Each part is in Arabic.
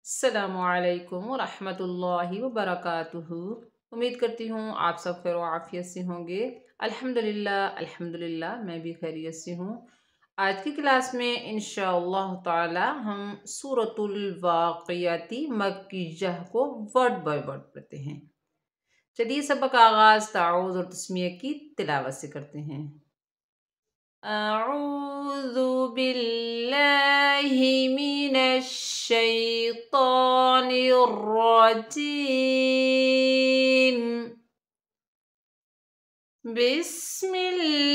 अस्सलामुअलैकुम वरहमतुल्लाहि वबरकातुहू। उम्मीद करती हूँ आप सब खैर आफियत से होंगे। अल्हम्दुलिल्लाह मैं भी खैरियत से हूँ। आज की क्लास में इंशाअल्लाह ताला हम सूरतुल वाक़ियाती मक्किय्यह को वर्ड बाय वर्ड पढ़ते हैं। चलिए सबक का आगाज़ ताऊज़ और तस्मीह की तिलावत से करते हैं। अऊज़ु बिल्लाहि मिनश शैतानिर रजीम। बिस्मिल्लाहिर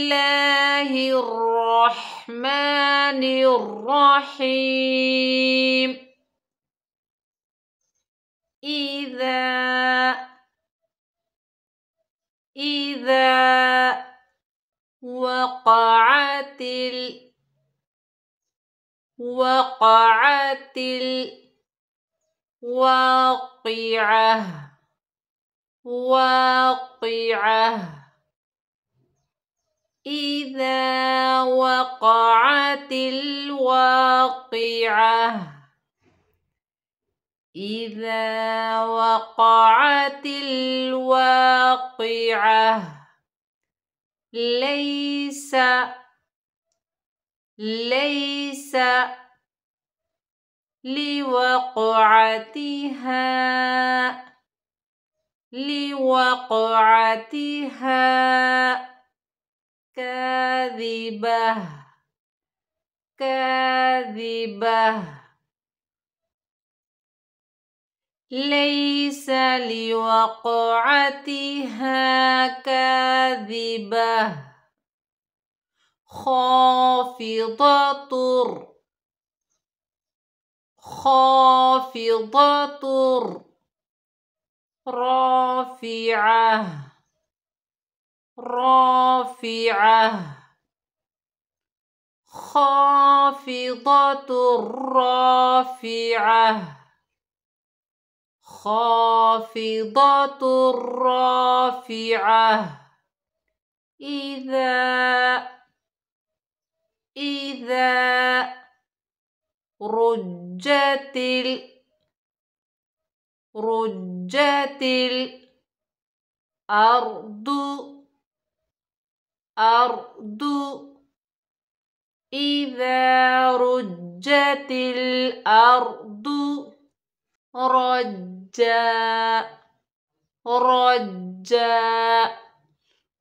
रहमानिर रहीम। इज़ा वक़अतिल वाक़िअह إذا وقعت الواقعة إذا وقعت الواقعة ليس ليس لوقعتها كاذبة ليس لوقعتها كاذبة خافضة رافعة خافضة رافعة إذا رجت الأرض إذا رجت الأرض رجا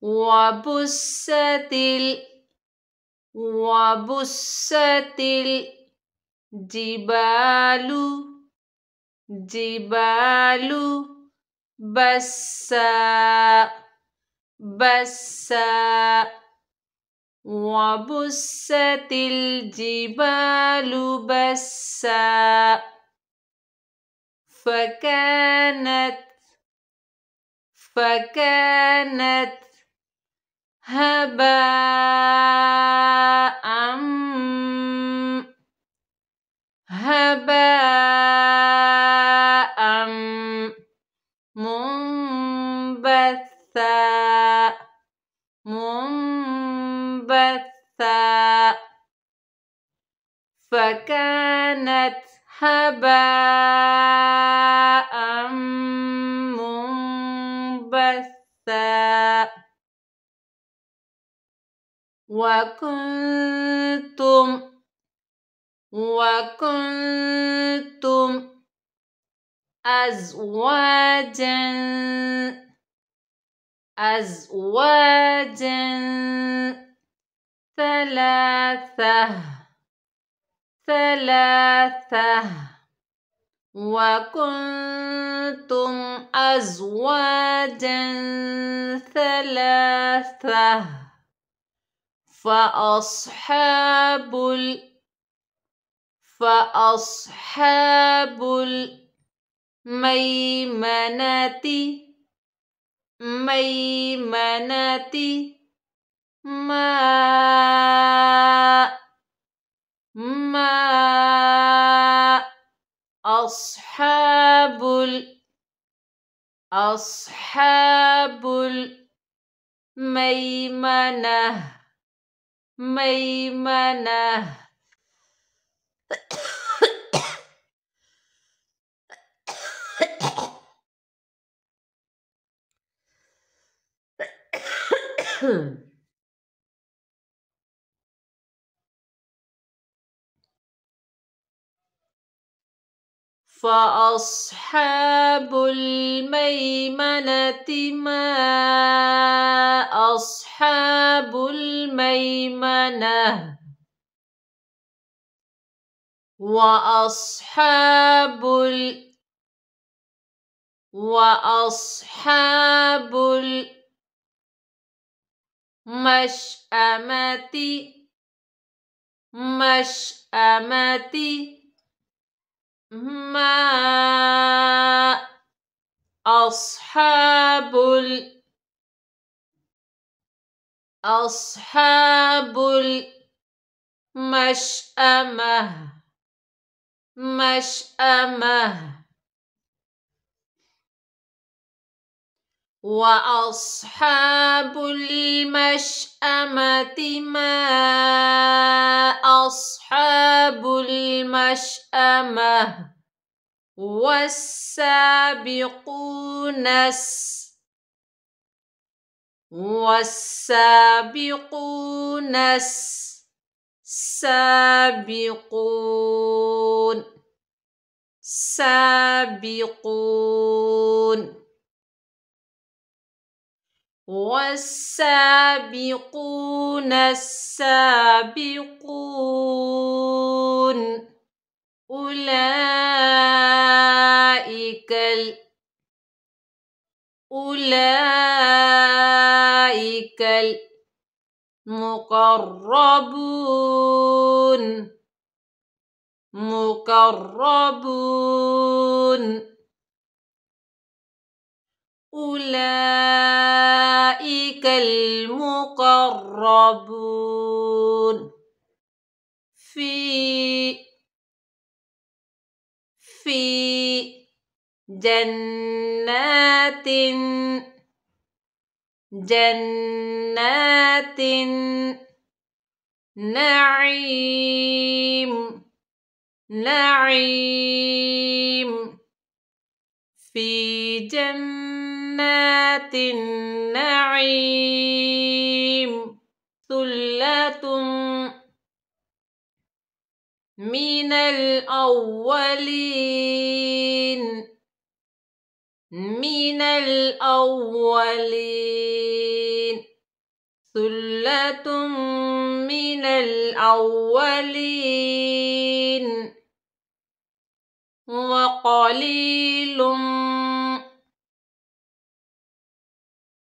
وبست الجبال بسا وبست الجبال بسا فكانت هباء منبثا فكانت هباء منبثا وكنتم أزواجا ثلاثة وكنتم أزواجا ثلاثة فأصحاب الميمنة ما أصحاب الميمنة فأصحاب الميمنة ما أصحاب الميمنة وأصحاب المشأمة ما أصحاب المشأمة وأصحاب المشأمة ما أصحاب المشأمة والسابقون والسابقون السابقون أولئك المقربون أولئك المقربون في جنات نعيم في جنات النعيم ثلة من الأولين ثلة من الأولين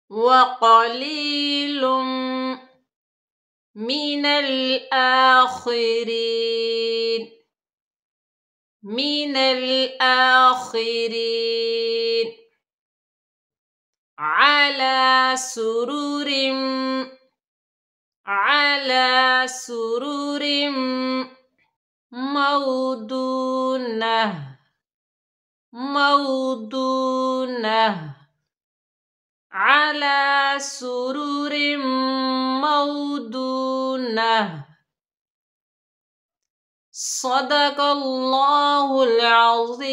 وقليل من الآخرين على سرور موضونة على سرور موضونة. صدق الله العظيم.